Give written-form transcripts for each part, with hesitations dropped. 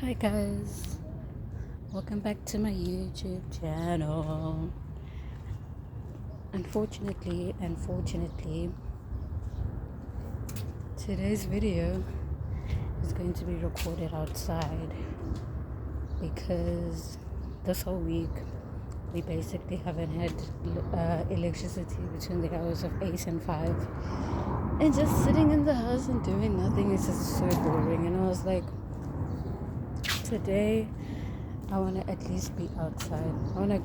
Hi guys, welcome back to my YouTube channel. Unfortunately, today's video is going to be recorded outside because this whole week we basically haven't had electricity between the hours of 8 and 5, and just sitting in the house and doing nothing is just so boring. And I was like, today I want to at least be outside. I want to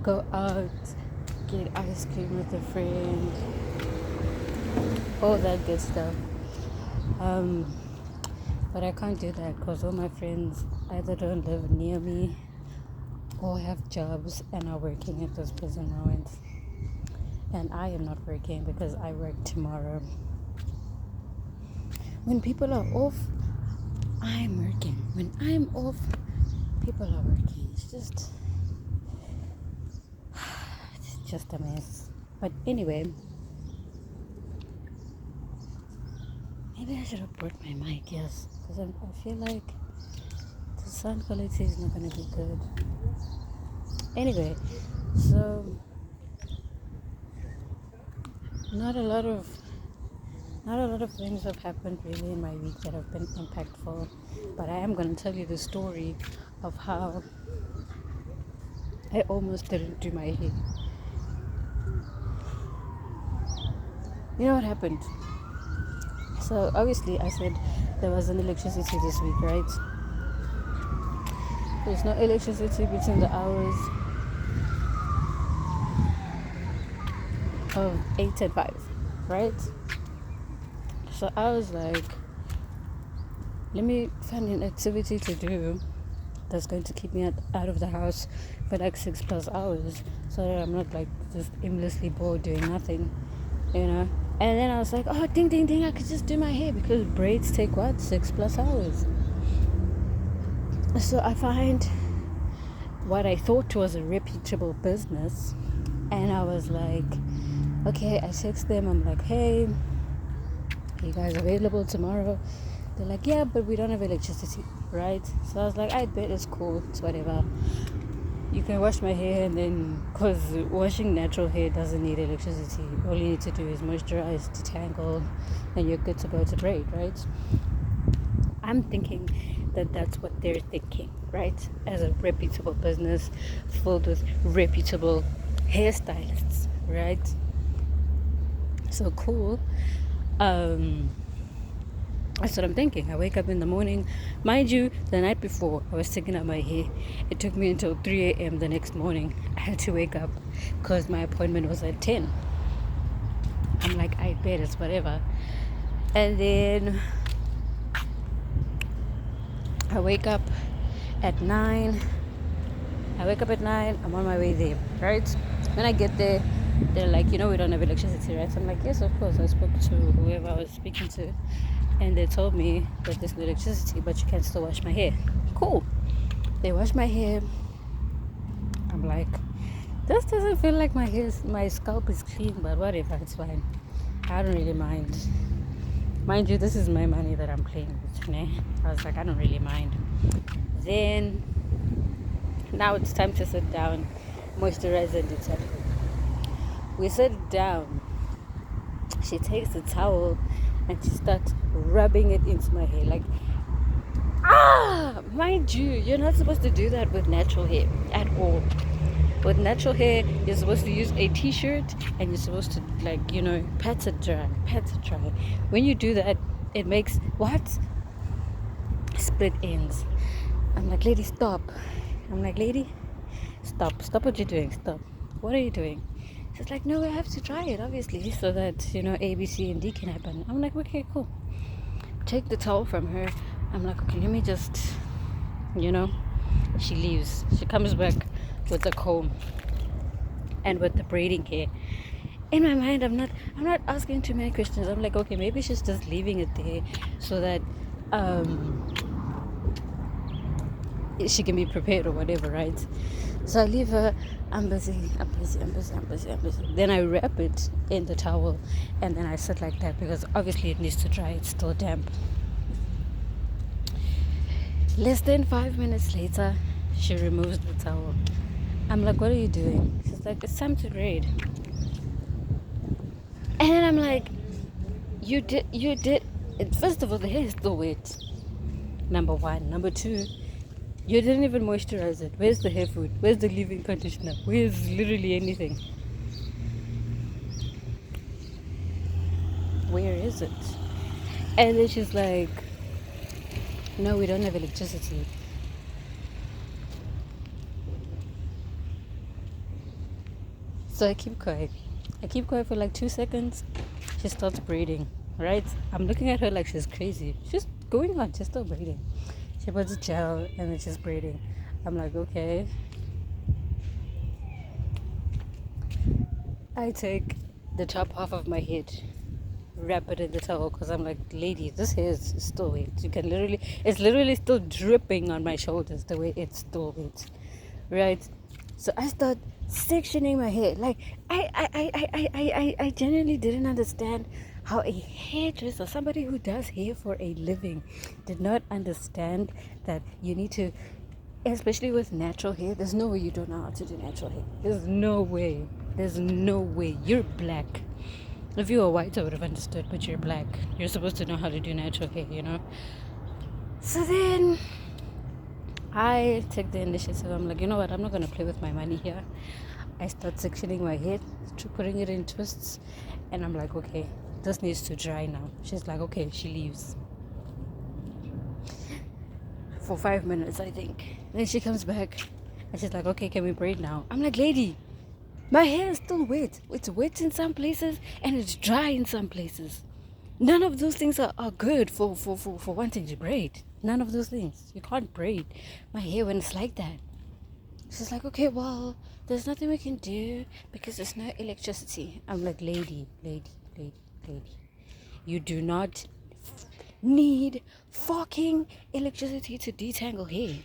go out, get ice cream with a friend, all that good stuff. But I can't do that because all my friends either don't live near me or have jobs and are working at those present moments. And I am not working because I work tomorrow. When people are off, I'm working. When I'm off, people are working. It's just a mess. But anyway, maybe I should have brought my mic, yes, because I feel like the sound quality is not going to be good. Anyway, so not a lot of things have happened really in my week that have been impactful, but I am going to tell you the story of how I almost didn't do my hair. You know what happened? So obviously I said there wasn't electricity this week, right? There's no electricity between the hours of 8 and 5, right? So I was like, let me find an activity to do that's going to keep me out of the house for like 6+ hours, so that I'm not like just aimlessly bored doing nothing, you know. And then I was like, oh, ding ding ding, I could just do my hair because braids take what, 6+ hours. So I find what I thought was a reputable business, and I was like, okay, I text them, I'm like, hey, are you guys available tomorrow? They're like, yeah, but we don't have electricity, right? So I was like, I bet it's cool, it's whatever. You can wash my hair, and then, because washing natural hair doesn't need electricity, all you need to do is moisturize, detangle, and you're good to go to braid, right? I'm thinking that that's what they're thinking, right? As a reputable business filled with reputable hairstylists, right? So cool. That's what I'm thinking. I wake up in the morning. Mind you, the night before, I was taking out my hair. It took me until 3 a.m. the next morning. I had to wake up because my appointment was at 10. I'm like, I bet it's whatever. And then I wake up at 9. I'm on my way there, right? When I get there, they're like, we don't have electricity, right? So I'm like, yes, of course. I spoke to whoever I was speaking to, and they told me that there's no electricity, but you can still wash my hair. Cool. They wash my hair. I'm like, this doesn't feel like my scalp is clean, but whatever, it's fine. I don't really mind. Mind you, this is my money that I'm playing with, né? I was like, I don't really mind. Then, now it's time to sit down, moisturize and detangle. We sit down. She takes the towel and she starts rubbing it into my hair. Like, mind you, you're not supposed to do that with natural hair at all. With natural hair, you're supposed to use a t-shirt and you're supposed to, pat it dry. When you do that, it makes what? Split ends. I'm like, lady, stop. Stop what you're doing. Stop. What are you doing? She's like, no, I have to try it, obviously, so that, A, B, C, and D can happen. I'm like, okay, cool. Take the towel from her. I'm like, okay, let me just, she leaves. She comes back with the comb and with the braiding hair. In my mind, I'm not asking too many questions. I'm like, okay, maybe she's just leaving it there so that she can be prepared or whatever, right? So I leave her. I'm busy. Then I wrap it in the towel, and then I sit like that because obviously it needs to dry. It's still damp. Less than 5 minutes later, she removes the towel. I'm like, what are you doing? She's like, it's time to braid. And then I'm like, you did. First of all, the hair is still wet. Number one. Number two, you didn't even moisturize it. Where's the hair food? Where's the leave-in conditioner? Where's literally anything? Where is it? And then she's like, no, we don't have electricity. So I keep quiet. I keep quiet for like 2 seconds. She starts braiding, right? I'm looking at her like she's crazy. She's going on, she's still braiding. She puts a gel and then she's braiding. I'm like, okay. I take the top half of my head, wrap it in the towel, because I'm like, lady, this hair is still wet. It's literally still dripping on my shoulders the way it's still wet, right? So I start sectioning my hair. Like, I genuinely didn't understand how a hairdresser, somebody who does hair for a living, did not understand that you need to, especially with natural hair, there's no way you don't know how to do natural hair. There's no way. You're black. If you were white, I would have understood, but you're black. You're supposed to know how to do natural hair, you know? So then I take the initiative. I'm like, you know what? I'm not going to play with my money here. I start sectioning my hair, putting it in twists, and I'm like, okay, this needs to dry now. She's like, okay, she leaves. For 5 minutes, I think. Then she comes back, and she's like, okay, can we braid now? I'm like, lady, my hair is still wet. It's wet in some places, and it's dry in some places. None of those things are good for wanting to braid. None of those things. You can't braid my hair when it's like that. She's like, okay, well, there's nothing we can do because there's no electricity. I'm like, lady. You do not need fucking electricity to detangle hair.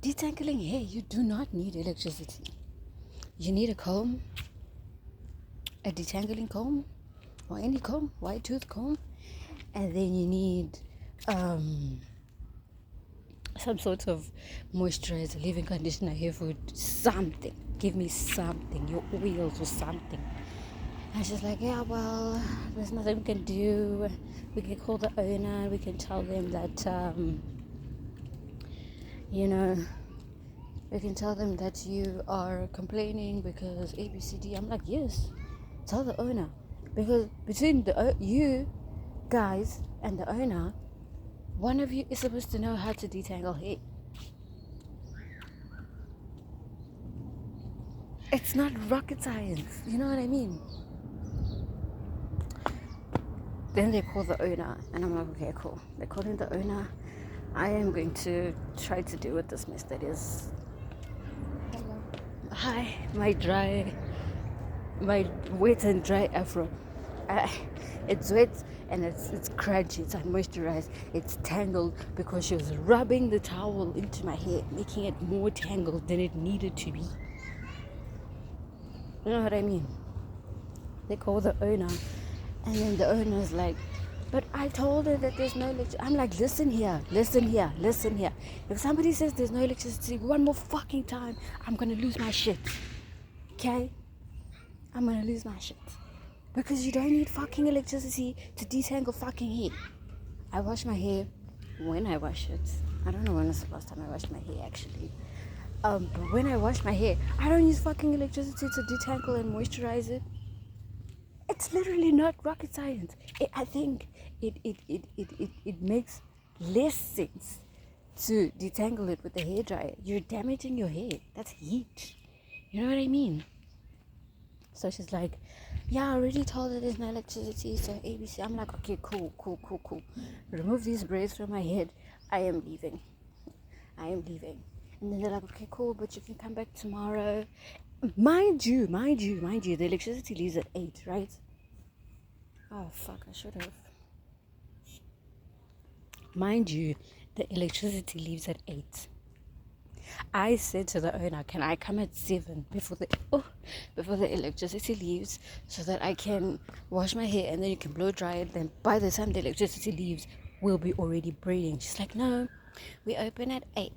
Detangling hair, you do not need electricity. You need a comb, a detangling comb, or any comb, white tooth comb, and then you need some sort of moisturizer, leave-in conditioner, hair food, something. Give me something, your oils or something. And she's like, yeah, well, there's nothing we can do. We can call the owner. We can tell them that, we can tell them that you are complaining because ABCD. I'm like, yes, tell the owner. Because between you guys and the owner, one of you is supposed to know how to detangle hair. It's not rocket science. You know what I mean? Then they call the owner, and I'm like, okay, cool. They're calling the owner. I am going to try to deal with this mess that is. Hello. Hi, my wet and dry afro. It's wet and it's crunchy, it's unmoisturized, it's tangled because she was rubbing the towel into my hair, making it more tangled than it needed to be. You know what I mean? They call the owner, and then the owner's like, but I told her that there's no electricity. I'm like, listen here. If somebody says there's no electricity one more fucking time, I'm gonna lose my shit. Okay? I'm gonna lose my shit. Because you don't need fucking electricity to detangle fucking hair. I wash my hair when I wash it. I don't know when was the last time I washed my hair actually. But when I wash my hair, I don't use fucking electricity to detangle and moisturize it. It's literally not rocket science. I think it makes less sense to detangle it with the hairdryer. You're damaging your hair. That's heat. You know what I mean? So she's like, yeah, I already told her there's no electricity, so ABC. I'm like, okay, cool. Remove these braids from my head. I am leaving. And then they're like, okay, cool, but you can come back tomorrow. Mind you, the electricity leaves at 8, right? Oh, fuck, I should have. Mind you, the electricity leaves at 8. I said to the owner, can I come at 7 before the electricity leaves so that I can wash my hair and then you can blow dry it. Then by the time the electricity leaves, we'll be already braiding. She's like, no, we open at 8.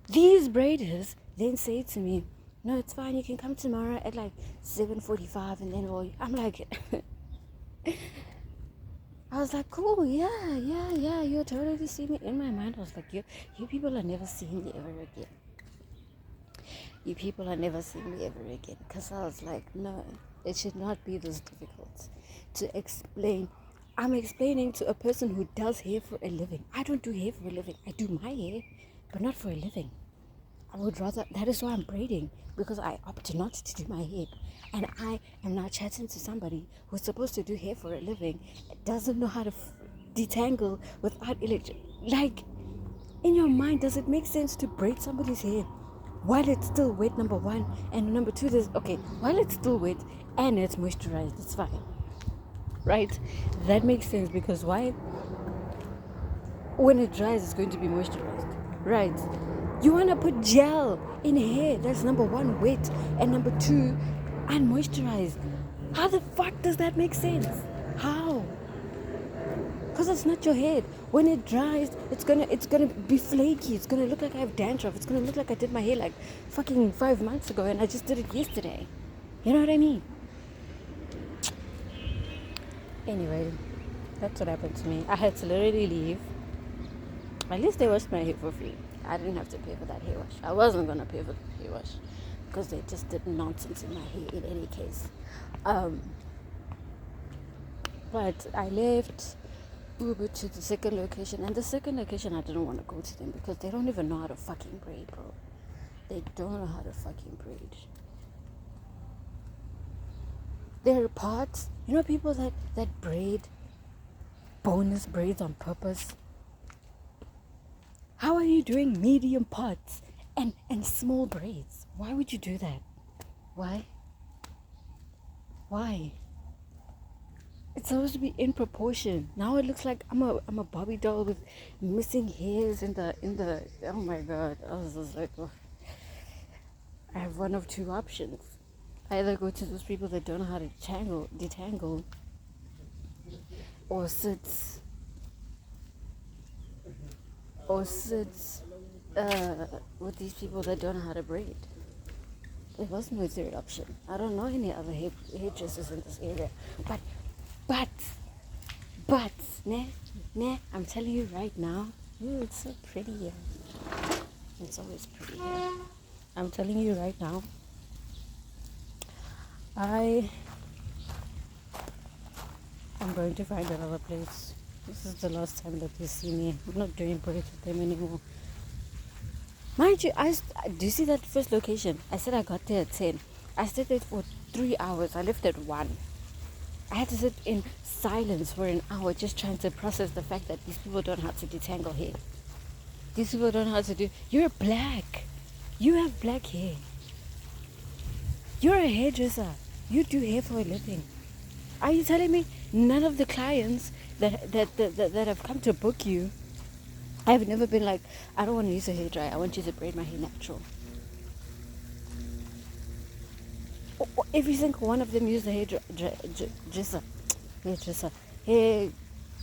These braiders then say to me, no, it's fine, you can come tomorrow at like 7:45 and then I'm like, I was like, cool, yeah, you'll totally see me. In my mind, I was like, you people are never seeing me ever again. You people are never seeing me ever again. Because I was like, no, it should not be this difficult to explain. I'm explaining to a person who does hair for a living. I don't do hair for a living. I do my hair, but not for a living. I would rather, that is why I'm braiding, because I opt not to do my hair. And I am now chatting to somebody who's supposed to do hair for a living, doesn't know how to detangle without electric. Like, in your mind, does it make sense to braid somebody's hair while it's still wet, number one? And number two, while it's still wet and it's moisturized, it's fine. Right? That makes sense, because why? When it dries, it's going to be moisturized. Right? You want to put gel in hair that's number one, wet, and number two, unmoisturized. How the fuck does that make sense? How? Because it's not your head. When it dries, it's gonna be flaky. It's gonna look like I have dandruff. It's gonna look like I did my hair like fucking 5 months ago and I just did it yesterday. You know what I mean? Anyway, that's what happened to me. I had to literally leave. At least they washed my hair for free. I didn't have to pay for that hair wash. I wasn't gonna pay for the hair wash because they just did nonsense in my hair in any case. But I left, Uber to the second location, and the second location I didn't want to go to them because they don't even know how to fucking braid, bro. They don't know how to fucking braid. There are parts, you know, people that braid bonus braids on purpose. How are you doing medium parts and small braids? Why would you do that? Why? It's supposed to be in proportion. Now it looks like I'm a Barbie doll with missing hairs in the. Oh my god! I was just like, oh. I have one of two options. I either go to those people that don't know how to detangle, or sit with these people that don't know how to braid. There was no third option. I don't know any other hairdressers in this area. But, nah, I'm telling you right now, it's so pretty here. It's always pretty here. I'm telling you right now, I am going to find another place. This is the last time that they see me. I'm not doing braids with them anymore. Mind you, do you see that first location? I said I got there at 10. I stayed there for 3 hours. I left at 1. I had to sit in silence for an hour just trying to process the fact that these people don't know how to detangle hair. These people don't know how to do... You're black. You have black hair. You're a hairdresser. You do hair for a living. Are you telling me none of the clients that have come to book you, I've never been like, I don't want to use a hairdryer. I want you to braid my hair natural. Every single one of them use the hairdresser. Hair,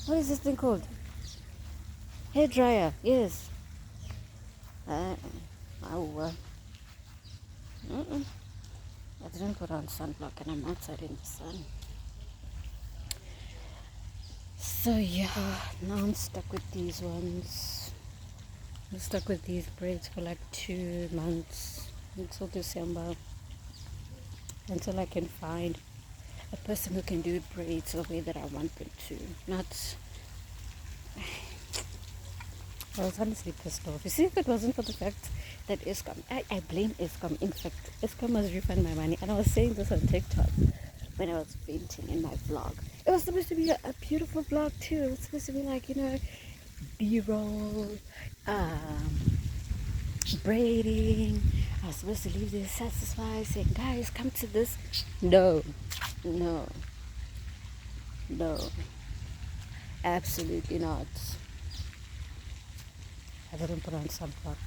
what is this thing called? Hair dryer. Yes. I didn't put on sunblock and I'm outside in the sun. So yeah, now I'm stuck with these ones. I'm stuck with these braids for like 2 months until December, until I can find a person who can do braids the way that I want them to. Not... I was honestly pissed off. You see, if it wasn't for the fact that Eskom, I blame Eskom. In fact, Eskom must refund my money. And I was saying this on TikTok when I was venting in my vlog. It was supposed to be a beautiful vlog too. It was supposed to be like, you know, B-roll, braiding. I was supposed to leave there satisfied, saying, guys, come to this. No, absolutely not. I didn't put on sunblock.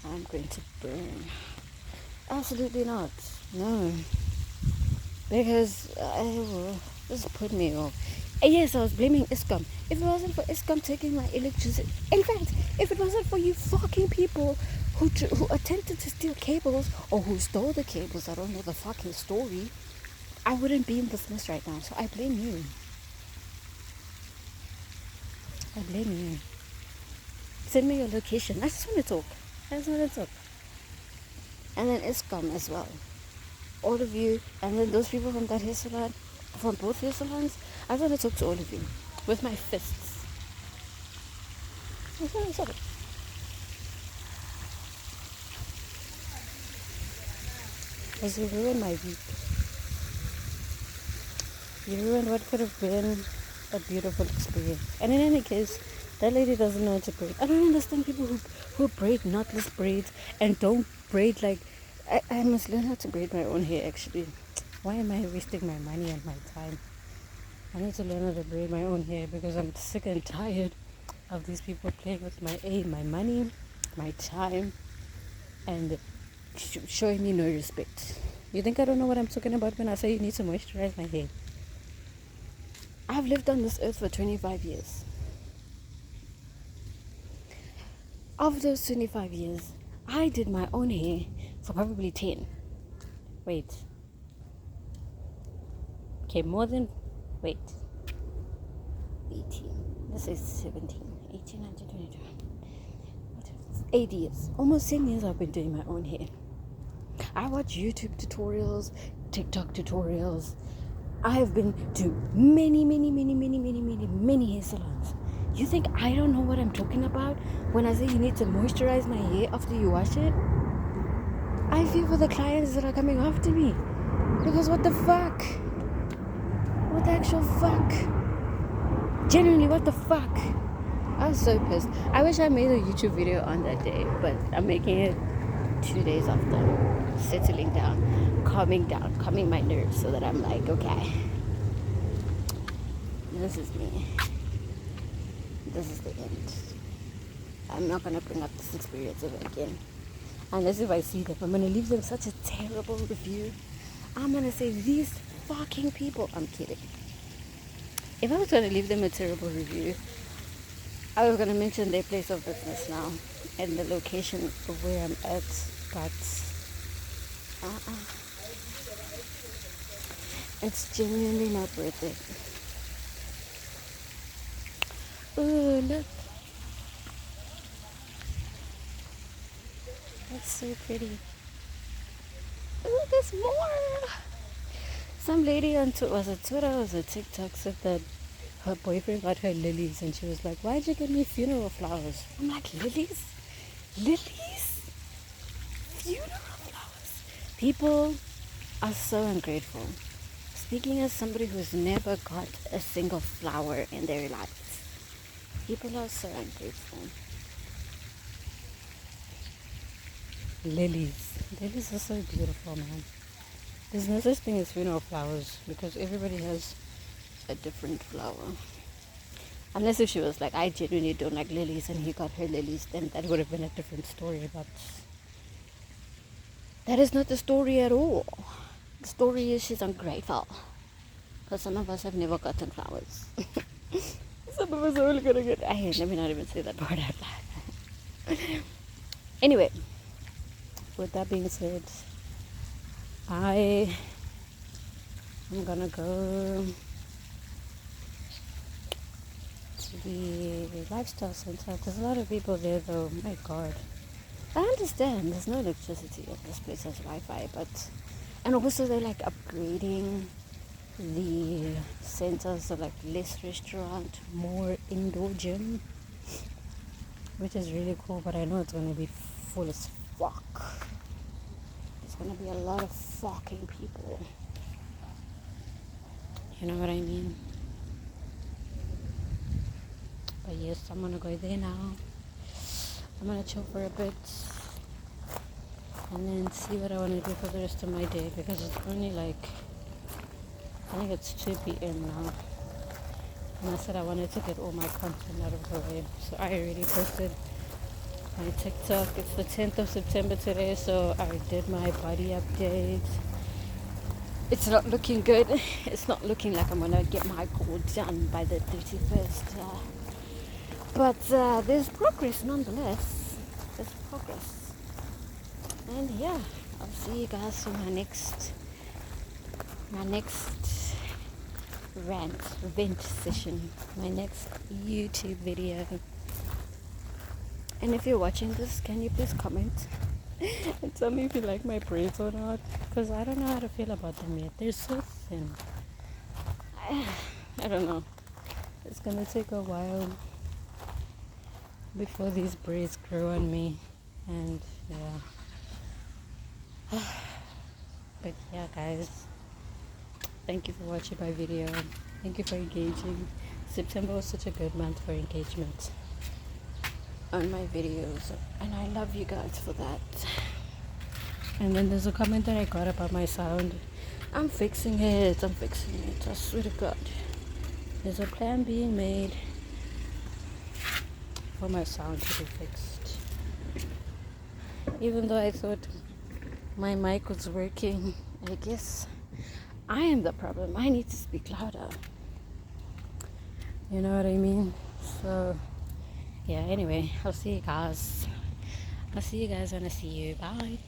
I'm going to burn. Absolutely not. No. Because this put me off. Yes, I was blaming Eskom. If it wasn't for Eskom taking my electricity, in fact, if it wasn't for you fucking people who attempted to steal cables or who stole the cables, I don't know the fucking story, I wouldn't be in this mess right now. So I blame you. I blame you. Send me your location. I just want to talk. I just want to talk. And then Eskom as well. All of you, and then those people from that hair salon, from both hair salons, I want to talk to all of you with my fists. I just want to talk. Because you ruined my week. You ruined what could have been a beautiful experience. And in any case, that lady doesn't know how to braid. I don't understand people who braid knotless braids and don't braid like... I must learn how to braid my own hair actually. Why am I wasting my money and my time? I need to learn how to braid my own hair because I'm sick and tired of these people playing with my money, my time, and showing me no respect. You think I don't know what I'm talking about when I say you need to moisturize my hair? I've lived on this earth for 25 years. Of those 25 years, I did my own hair for probably 10. Wait. Okay, more than... Wait. 18. This is 17. 18, 19, 22. 8 years. Almost 10 years I've been doing my own hair. I watch YouTube tutorials, TikTok tutorials. I have been to many hair salons. You think I don't know what I'm talking about when I say you need to moisturize my hair after you wash it? I feel for the clients that are coming after me. Because what the fuck? What the actual fuck? Genuinely, what the fuck? I was so pissed. I wish I made a YouTube video on that day, but I'm making it 2 days after settling down, calming my nerves so that I'm like, okay, this is me. This is the end. I'm not going to bring up this experience ever again. Unless if I see them, I'm going to leave them such a terrible review. I'm going to say, these fucking people. I'm kidding. If I was going to leave them a terrible review, I was going to mention their place of business now and the location of where I'm at, but it's genuinely not worth it. Oh, look. That's so pretty. Oh, there's more. Some lady on was it Twitter or was it TikTok said that her boyfriend got her lilies and she was like, why'd you get me funeral flowers? I'm like, lilies? Lilies? Funeral flowers? People are so ungrateful. Speaking as somebody who's never got a single flower in their lives, people are so ungrateful. Lilies. Lilies are so beautiful, man. There's no such thing as funeral flowers because everybody has a different flower. Unless if she was like, I genuinely don't like lilies and he got her lilies, then that would have been a different story. But that is not the story at all. The story is she's ungrateful. Because some of us have never gotten flowers. Some of us are only going to get... let me not even say that part out loud. Anyway, with that being said, I'm going to go to the lifestyle center. There's a lot of people there though. My God. I understand there's no electricity at this place, has Wi-Fi, but... And also they're like upgrading the center, so like less restaurant, more indoor gym, which is really cool, but I know it's going to be full as fuck. There's going to be a lot of fucking people. You know what I mean? But yes, I'm going to go there now. I'm going to chill for a bit and then see what I want to do for the rest of my day, because it's only like, I think it's 2 p.m. now. And I said I wanted to get all my content out of the way. So I already posted my TikTok. It's the 10th of September today, so I did my body update. It's not looking good. It's not looking like I'm gonna get my goal done by the 31st. But there's progress nonetheless. There's progress. And yeah, I'll see you guys for my next vent session, my next YouTube video. And if you're watching this, can you please comment and tell me if you like my braids or not? Because I don't know how to feel about them yet. They're so thin. I don't know. It's gonna take a while before these braids grow on me. And yeah. But yeah, guys, thank you for watching my video. Thank you for engaging. September was such a good month for engagement on my videos, and I love you guys for that. And then there's a comment that I got about my sound. I'm fixing it. I swear to God. There's a plan being made for my sound to be fixed. Even though I thought my mic was working, I guess I am the problem. I need to speak louder. You know what I mean? So yeah, anyway, I'll see you guys when I see you. Bye.